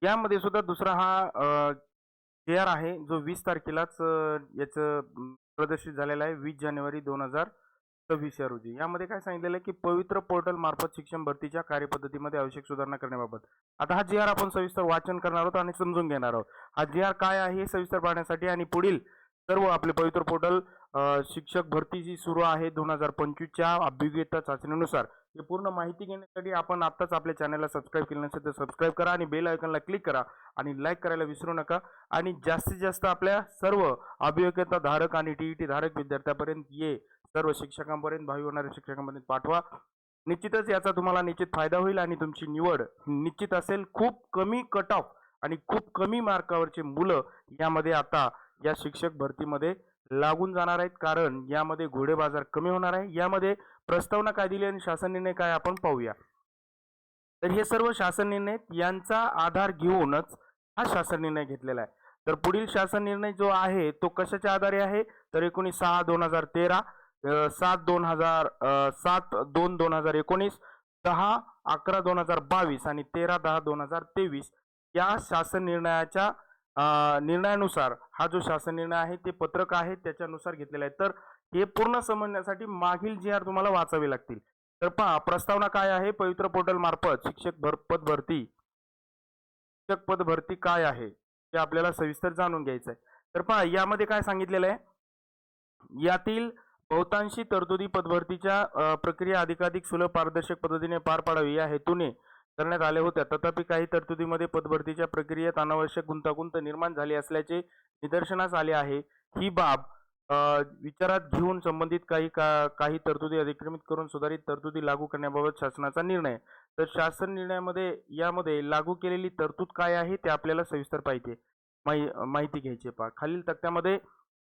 यामध्ये सुद्धा दुसरा हा जे-आर आहे जो 20 तारखेलाच याचं प्रदर्शित झालेला आहे 20 जानेवारी 2026 या रोजी. यामध्ये काय सांगितलेलं आहे की पवित्र पोर्टल मार्फत शिक्षण भरतीच्या कार्यपद्धतीमध्ये आवश्यक सुधारणा करण्याबाबत. आता हा जे-आर आपण सविस्तर वाचन करणार आहोत आणि समजून घेणार आहोत. हा जे-आर काय आहे हे सविस्तर पाहण्यासाठी आणि पुढील सर्व आपले पवित्र पोर्टल शिक्षक भरती जी सुरू आहे 2025च्या अभियोग्यता चाचणीनुसार ही पूर्ण माहिती घेण्यासाठी आपण आत्ताच आपल्या चॅनलला सबस्क्राईब केलं नसेल तर सबस्क्राईब करा आणि बेल आयकॉनला क्लिक करा आणि लाईक करायला विसरू नका. आणि जास्तीत जास्त आपल्या सर्व अभियोग्यता धारक आणि टीईटी धारक विद्यार्थ्यापर्यंत सर्व शिक्षकांपर्यंत भावी होणाऱ्या शिक्षकांपर्यंत पाठवा. निश्चितच याचा तुम्हाला निश्चित फायदा होईल आणि तुमची निवड निश्चित असेल. खूप कमी कट ऑफ आणि खूप कमी मार्कावरचे मुलं यामध्ये आता या शिक्षक भरतीमध्ये लागून जाणार आहेत, कारण यामध्ये घोडेबाजार कमी होणार आहे. यामध्ये प्रस्तावना काय दिली आणि शासन निर्णय काय आपण पाहूया. तर हे सर्व शासन निर्णय यांचा आधार घेऊनच हा शासन निर्णय घेतलेला आहे. तर पुढील शासन निर्णय जो आहे तो कशाच्या आधारे आहे तर 19/6/2013, 7/2/2019, 10/11/2022 आणि 13/10/2023 या शासन निर्णयाच्या निर्णयानुसार हा जो शासन निर्णय आहे ते पत्रक आहे त्याच्यानुसार घेतलेला आहे. तर हे पूर्ण समजण्यासाठी मागील जी-आर तुम्हाला वाचावे लागतील. तर पहा प्रस्तावना काय आहे. पवित्र पोर्टल मार्फत शिक्षक पद भरती काय आहे ते आपल्याला सविस्तर जाणून घ्यायचं आहे. तर पहा यामध्ये काय सांगितलेलं आहे. यातील बहुतांशी तरतुदी पदभरतीच्या प्रक्रिया अधिकाधिक सुलभ पारदर्शक पद्धतीने पार पाडावी या हेतूने करण्यात आल्या होत्या. तथापि काही तरतुदीमध्ये पदभरतीच्या प्रक्रियेत अनावश्यक गुंतागुंत निर्माण झाली असल्याचे निदर्शनास आले आहे. ही बाब विचारात घेऊन संबंधित काही तरतुदी अतिक्रमित करून सुधारित तरतुदी लागू करण्याबाबत शासनाचा निर्णय. तर शासन निर्णयामध्ये यामध्ये लागू केलेली तरतूद काय आहे ते आपल्याला सविस्तर माहिती घ्यायची. पहा खालील तक्त्यामध्ये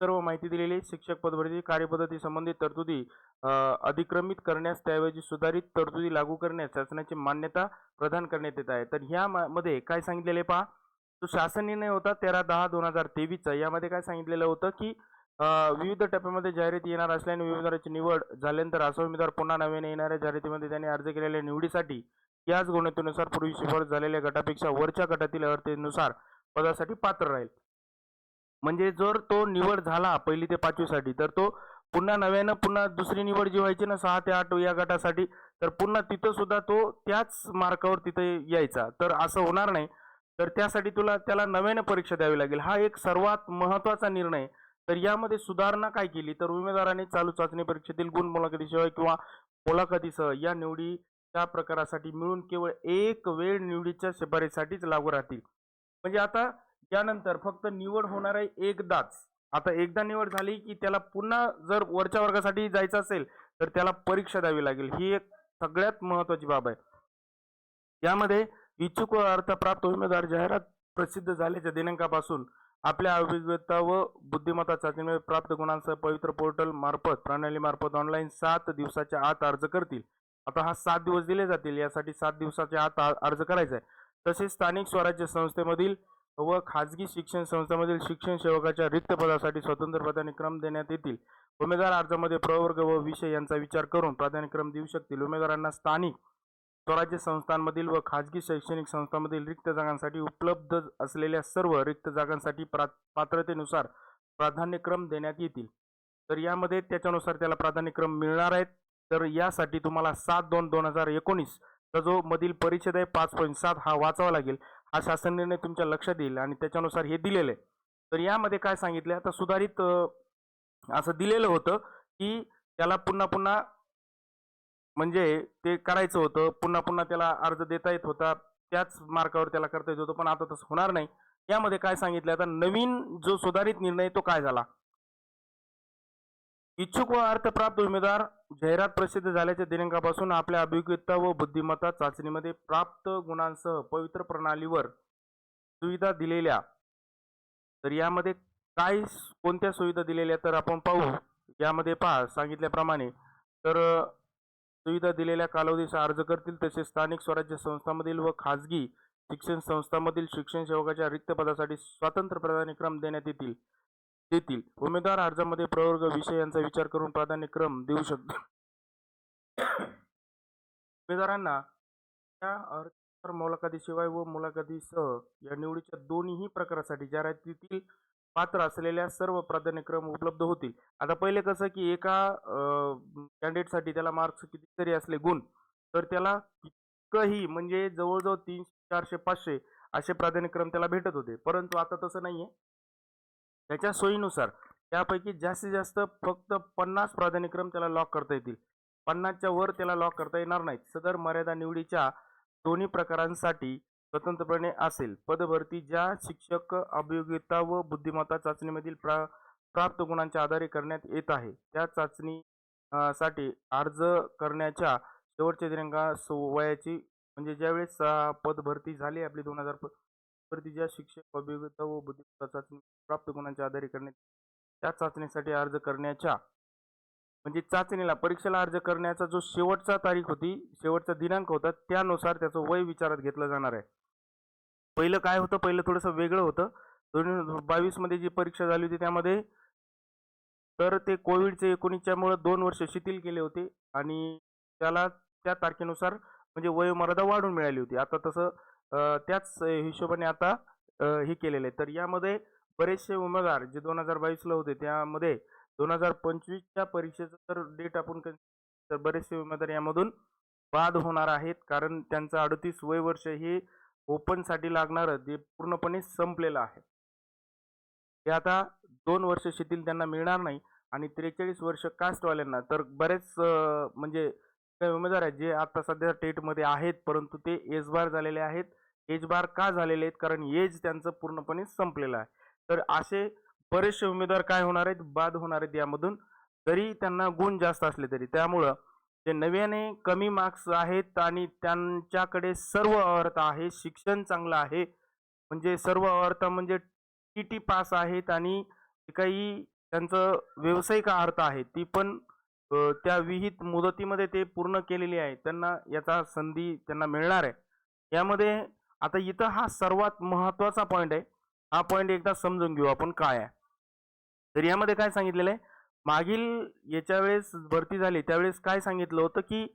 सर्व माहिती दिलेली. शिक्षक पदभरती कार्यपद्धती संबंधित तरतुदी अधिक्रमित करण्यास त्याऐवजी सुधारित तरतुदी लागू करण्यास शासनाची मान्यता प्रदान करण्यात येत आहे. तर ह्यामध्ये काय सांगितलेले पहा. तो शासन निर्णय होता 13/10/2023चा. यामध्ये काय सांगितलेलं होतं की विविध टप्प्यामध्ये जाहिराती येणार असल्याने उमेदवाराची निवड झाल्यानंतर असा उमेदवार पुन्हा नव्याने येणाऱ्या जाहिरातीमध्ये त्यांनी अर्ज केलेल्या निवडीसाठी याच गुणवत्तेनुसार पूर्वी शिफारस झालेल्या गटापेक्षा वरच्या गटातील अर्हतेनुसार पदासाठी पात्र राहील. म्हणजे जर तो निवड झाला 1ली ते 5वी साठी तर तो पुन्हा नव्यानं पुन्हा दुसरी निवड जी व्हायची ना 6 ते 8 या गटासाठी तर पुन्हा तिथं सुद्धा तो त्याच मार्कावर तिथे यायचा. तर असं होणार नाही. तर त्यासाठी त्याला नव्यानं परीक्षा द्यावी लागेल. हा एक सर्वात महत्त्वाचा निर्णय. तर यामध्ये सुधारणा काय केली तर उमेदवाराने चालू चाचणी परीक्षेतील गुण मुलाखतीशिवाय किंवा मुलाखतीसह या निवडीच्या प्रकारासाठी मिळून केवळ एक वेळ निवडीच्या शिफारसीसाठीच लागू राहतील. म्हणजे आता यानंतर फक्त निवड होणार आहे एकदाच. आता एकदा निवड झाली की त्याला पुन्हा जर वरच्या वर्गासाठी जायचं असेल तर त्याला परीक्षा द्यावी लागेल. ही एक सगळ्यात महत्त्वाची बाब आहे. यामध्ये इच्छुक व अर्थप्राप्त उमेदवार जाहिरात प्रसिद्ध झाल्याच्या दिनांकापासून आपल्या अभिज्ञता व बुद्धिमत्ता चाचणीमध्ये प्राप्त गुणांसह पवित्र पोर्टल मार्फत प्रणाली मार्फत ऑनलाईन 7 दिवसाच्या आत अर्ज करतील. आता हा 7 दिवस दिले जातील. यासाठी 7 दिवसाच्या आत अर्ज करायचा आहे. तसेच स्थानिक स्वराज्य संस्थेमधील व खाजगी शिक्षण संस्थांमधील शिक्षण सेवकाच्या रिक्त पदासाठी स्वतंत्र प्राधान्यक्रम देण्यात येतील. उमेदवार अर्जामध्ये प्रवर्ग व विषय यांचा विचार करून प्राधान्यक्रम देऊ शकतील. उमेदवारांना स्थानिक स्वराज्य संस्थांमधील व खाजगी शैक्षणिक संस्थांमधील रिक्त जागांसाठी उपलब्ध असलेल्या सर्व रिक्त जागांसाठी पात्रतेनुसार प्राधान्यक्रम देण्यात येतील. तर यामध्ये त्याच्यानुसार त्याला प्राधान्यक्रम मिळणार आहेत. तर यासाठी तुम्हाला 7/2/2019 चा जो मधील परिच्छेद आहे 5.7 हा वाचावा लागेल. हा शासन निर्णय तुमच्या लक्षात येईल आणि त्याच्यानुसार हे दिलेलं आहे. तर यामध्ये काय सांगितलं आता सुधारित असं दिलेलं होतं की त्याला पुन्हा पुन्हा म्हणजे ते करायचं होतं. पुन्हा पुन्हा त्याला अर्ज देता येत होता. त्याच मार्कावर त्याला करता येत होतं. पण आता तसं होणार नाही. यामध्ये काय सांगितलं आता नवीन जो सुधारित निर्णय तो काय झाला. इच्छुक व अर्थप्राप्त उमेदवार जाहिरात प्रसिद्ध झाल्याच्या दिनांकापासून आपल्या अभिज्ञता व बुद्धिमत्ता चाचणीमध्ये प्राप्त गुणांसह पवित्र प्रणालीवर सुविधा दिलेल्या. तर यामध्ये काय कोणत्या सुविधा दिलेल्या तर आपण पाहू. यामध्ये पहा सांगितल्याप्रमाणे तर सुविधा दिलेल्या कालावधीचा अर्ज करतील. तसेच स्थानिक स्वराज्य संस्थांमधील व खाजगी शिक्षण संस्थांमधील शिक्षण सेवकाच्या रिक्त पदासाठी स्वतंत्र प्राधान्यक्रम देण्यात देतील. उमेदवार अर्जामध्ये प्रवर्ग विषय यांचा विचार करून प्राधान्यक्रम देऊ शकतो. उमेदवारांना तर मुलाखतीशिवाय व मुलाखतीसह या निवडीच्या दोन्हीही प्रकारासाठी जाहिरातीतील पात्र असलेल्या सर्व प्राधान्यक्रम उपलब्ध होतील. आता पहिले कसं की एका कॅन्डिडेटसाठी त्याला मार्क्स कितीतरी असले गुण, तर त्याला कितीही म्हणजे जवळजवळ 300, 400, 500 असे प्राधान्यक्रम त्याला भेटत होते. परंतु आता तसं नाहीये. त्याच्या सोयीनुसार त्यापैकी जास्तीत जास्त फक्त 50 प्राधान्यक्रम त्याला लॉक करता येतील. 50च्या वर त्याला लॉक करता येणार नाहीत. सदर मर्यादा निवडीच्या दोन्ही प्रकारांसाठी स्वतंत्रपणे असेल. पदभरती ज्या शिक्षक अभियोग्यता व बुद्धिमत्ता चाचणीमधील प्राप्त गुणांच्या आधारे करण्यात येत आहे, त्या चाचणी साठी अर्ज करण्याच्या शेवटच्या दिनांक वयाची म्हणजे ज्यावेळेस पदभरती झाली आपली 2000 भरती ज्या शिक्षक अभियोग्यता व बुद्धिमत्ता चाचणी प्राप्त गुणांच्या आधारे करण्यात त्या चाचणीसाठी अर्ज करण्याच्या म्हणजे चाचणीला परीक्षेला अर्ज करण्याचा जो शेवटचा तारीख होती, शेवटचा दिनांक होता, त्यानुसार त्याचं वय विचारात घेतलं जाणार आहे. पहिलं काय होतं, पहिलं थोडंसं वेगळं होतं. 2022 मध्ये जी परीक्षा झाली होती त्यामध्ये तर ते कोविडचे 19च्यामुळे 2 वर्ष शिथिल केले होते आणि त्याला त्या तारखेनुसार म्हणजे वयोमर्यादा वाढून मिळाली होती. आता तसं त्याच हिशोबाने आता हे केलेलं आहे. तर यामध्ये बरेचसे उमेदवार जे 2022ला होते त्यामध्ये 2025च्या परीक्षेचं जर डेट आपण तर बरेचसे उमेदवार यामधून बाद होणार आहेत, कारण त्यांचं 38 वय वर्ष हे ओपनसाठी लागणारं जे पूर्णपणे संपलेलं आहे. ते आता 2 वर्ष शिथिल त्यांना मिळणार नाही आणि 43 वर्ष कास्टवाल्यांना तर बरेच म्हणजे काही उमेदवार आहेत जे आता सध्या टेटमध्ये आहेत, परंतु ते एज बार झालेले आहेत. एज बार का झालेले आहेत? कारण एज त्यांचं पूर्णपणे संपलेलं आहे. तर असे बरेचसे उमेदवार काय होणार आहेत? बाद होणार आहेत यामधून, जरी त्यांना गुण जास्त असले तरी. त्यामुळं जे नव्याने कमी मार्क्स आहेत आणि त्यांच्याकडे सर्व अर्थ आहे, शिक्षण चांगलं आहे, म्हणजे सर्व अर्थ म्हणजे टी पास आहेत आणि काही त्यांचं व्यावसायिक अर्थ आहे ती पण त्या विहित मुदतीमध्ये ते पूर्ण केलेली आहे, त्यांना याचा संधी त्यांना मिळणार आहे. यामध्ये आता इथं हा सर्वात महत्वाचा पॉईंट आहे. हा पॉईंट एकदा समजून घेऊ आपण काय आहे. तर यामध्ये काय सांगितलेलं आहे, मागील याच्या वेळेस भरती झाली त्यावेळेस काय सांगितलं होतं की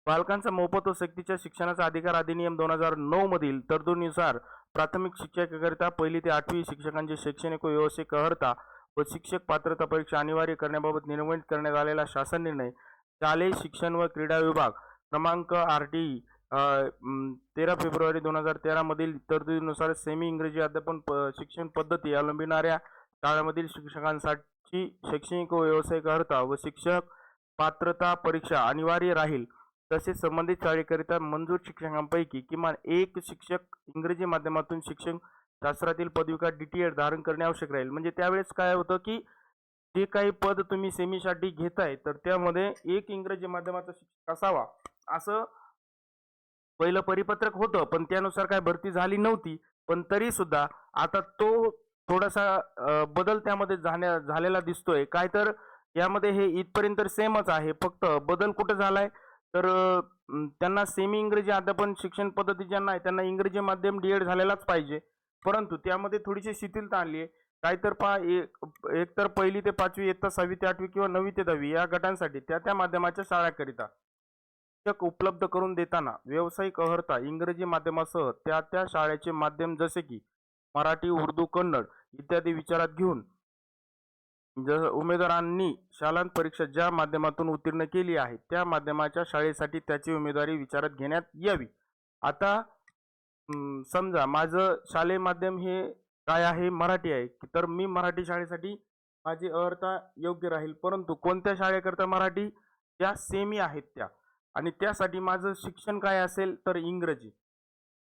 बालकांचा मोफत व सक्तीच्या शिक्षणाचा अधिकार अधिनियम 2009 मधील तरतुदीनुसार प्राथमिक शिक्षकाकरिता 1ली ते 8वी शिक्षकांची शैक्षणिक व व्यावसायिक अर्हता व शिक्षक पात्रता परीक्षा अनिवार्य करण्याबाबत निर्मित करण्यात आलेला शासन निर्णय शालेय शिक्षण व क्रीडा विभाग क्रमांक RTE 13 फेब्रुवारी 2013 मधील तरतुदीनुसार सेमी इंग्रजी अध्यापन शिक्षण पद्धती अवलंबिणाऱ्या शाळांमधील शिक्षकांसाठी शैक्षणिक व व्यावसायिक अर्हता व शिक्षक पात्रता परीक्षा अनिवार्य राहील. तसेच संबंधित शाळेकरिता मंजूर शिक्षकांपैकी किमान एक शिक्षक इंग्रजी माध्यमातून शिक्षण शास्त्रातील पदविका DTED धारण करणे आवश्यक राहील. म्हणजे त्यावेळेस काय होतं की जे काही पद तुम्ही सेमीसाठी घेताय तर त्यामध्ये एक इंग्रजी माध्यमाचा शिक्षक असावा असं पहिलं परिपत्रक होतं, पण त्यानुसार काय भरती झाली नव्हती. पण तरी सुद्धा आता तो थोडासा बदल त्यामध्ये झालेला दिसतोय. काय तर यामध्ये हे इथपर्यंत सेमच आहे, फक्त बदल कुठे झालाय तर त्यांना सेमी इंग्रजी अध्यापन शिक्षण पद्धती ज्यांना आहे त्यांना इंग्रजी माध्यम DED झालेलाच पाहिजे, परंतु त्यामध्ये थोडीशी शिथिलता आणली आहे. काय तर एक तर 1ली ते 5वी, इयत्ता 6वी ते 8वी किंवा 9वी ते 10वी या गटांसाठी त्या माध्यमाच्या शाळांकरिता शिक्षक उपलब्ध करून देताना व्यावसायिक अर्हता इंग्रजी माध्यमासह त्या शाळेचे माध्यम जसे की मराठी, उर्दू, कन्नड इत्यादी विचारात घेऊन उमेदवारांनी शालांत परीक्षा ज्या माध्यमातून उत्तीर्ण केली आहे त्या माध्यमाच्या शाळेसाठी त्याची उमेदवारी विचारात घेण्यात यावी. आता समजा माझं शालेय माध्यम हे काय आहे? मराठी आहे, तर मी मराठी शाळेसाठी माझी अर्हता योग्य राहील, परंतु कोणत्या शाळेकरता मराठी? ज्या सेमी आहेत त्या, आणि त्यासाठी माझं शिक्षण काय असेल तर इंग्रजी.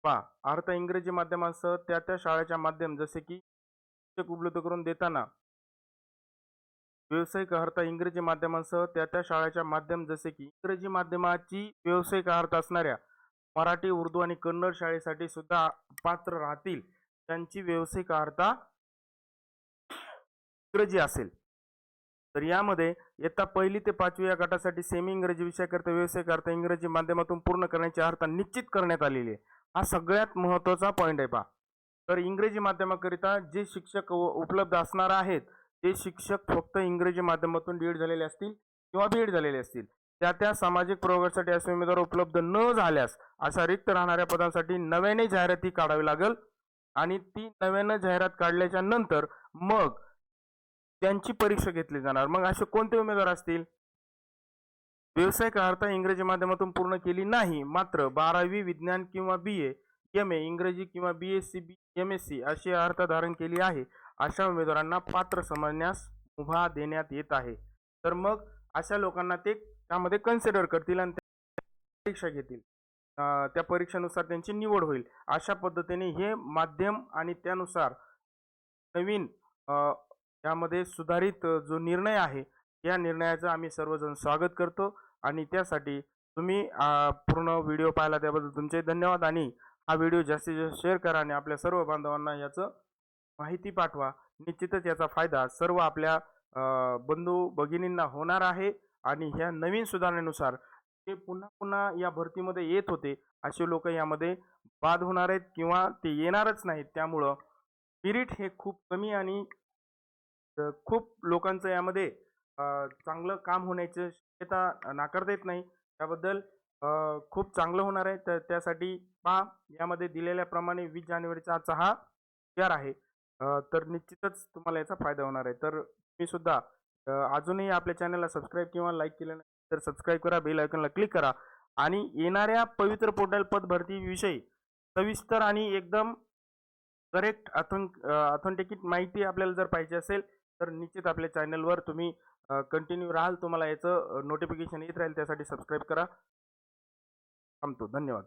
पहा, अर्हता इंग्रजी माध्यमासह त्या शाळेच्या माध्यम जसे की शिक्षक उपलब्ध करून देताना व्यावसायिक अर्हता इंग्रजी माध्यमासह त्या शाळेच्या माध्यम जसे की इंग्रजी माध्यमाची व्यावसायिक अर्हता असणाऱ्या मराठी, उर्दू आणि कन्नड शाळेसाठी सुद्धा पात्र राहतील. त्यांची व्यावसायिक अर्हता इंग्रजी असेल. तर यामध्ये इयत्ता 1ली ते 5वी या गटासाठी सेमी इंग्रजी विषयाकरता व्यावसायिक अर्हता इंग्रजी माध्यमातून पूर्ण करण्याची अर्हता निश्चित करण्यात आलेली आहे. हा सगळ्यात महत्त्वाचा पॉईंट आहे. पहा, तर इंग्रजी माध्यमाकरिता जे शिक्षक उपलब्ध असणार आहेत ते शिक्षक फक्त इंग्रजी माध्यमातून DED झालेले असतील किंवा BEd झालेले असतील. त्या सामाजिक प्रवर्गासाठी असे उमेदवार उपलब्ध न झाल्यास अशा रिक्त राहणाऱ्या पदांसाठी नव्याने जाहिराती काढावी लागेल आणि ती नव्यानं जाहिरात काढल्याच्या नंतर मग त्यांची परीक्षा घेतली जाणार. मग असे कोणते उमेदवार असतील? व्यावसायिक अर्हता इंग्रजी माध्यमातून पूर्ण केली नाही, मात्र 12वी विज्ञान किंवा BA, MA इंग्रजी किंवा BSc, MSc अशी अर्हता धारण केली आहे, अशा उमेदवारांना पात्र समजण्यास मुभा देण्यात येत आहे. तर मग अशा लोकांना ते त्यामध्ये कन्सिडर करतील आणि परीक्षा घेतील. त्या परीक्षेनुसार त्यांची निवड होईल. अशा पद्धतीने हे माध्यम आणि त्यानुसार नवीन यामध्ये सुधारित जो निर्णय आहे, या निर्णयाचं आम्ही सर्वजण स्वागत करतो आणि त्यासाठी तुम्ही पूर्ण व्हिडिओ पाहिला त्याबद्दल तुमचे धन्यवाद. आणि हा व्हिडिओ जास्तीत जास्त शेअर करा आणि आपल्या सर्व बांधवांना याचं माहिती पाठवा. निश्चितच याचा फायदा सर्व आपल्या बंधू भगिनींना होणार आहे आणि ह्या नवीन सुधारणेनुसार ते पुन्हा पुन्हा या भरतीमध्ये येत होते असे लोक यामध्ये बाद होणार आहेत किंवा ते येणारच नाहीत. त्यामुळं मेरिट हे खूप कमी आणि खूप लोकांचं यामध्ये चांगलं काम होण्याची शक्यता नाकारता येत नाही. त्याबद्दल खूप चांगलं होणार आहे. तर त्यासाठी पहा, यामध्ये दिलेल्याप्रमाणे 20 जानेवारीचा आजचा हा विचार आहे. तर निश्चितच तुम्हाला याचा फायदा होणार आहे. तर तुम्ही सुद्धा अजूनही आपल्या चॅनलला सबस्क्राईब किंवा लाईक केलं नाही तर सबस्क्राईब करा, बेल आयकॉनला क्लिक करा आणि येणाऱ्या पवित्र पोर्टल पद भरतीविषयी सविस्तर आणि एकदम करेक्ट ऑथेंटिकेट माहिती आपल्याला जर पाहिजे असेल तर निश्चित आपल्या चॅनलवर तुम्ही कंटिन्यू राहाल. तुम्हाला याचं नोटिफिकेशन येत राहील. त्यासाठी सबस्क्राईब करा. थांबतो. धन्यवाद.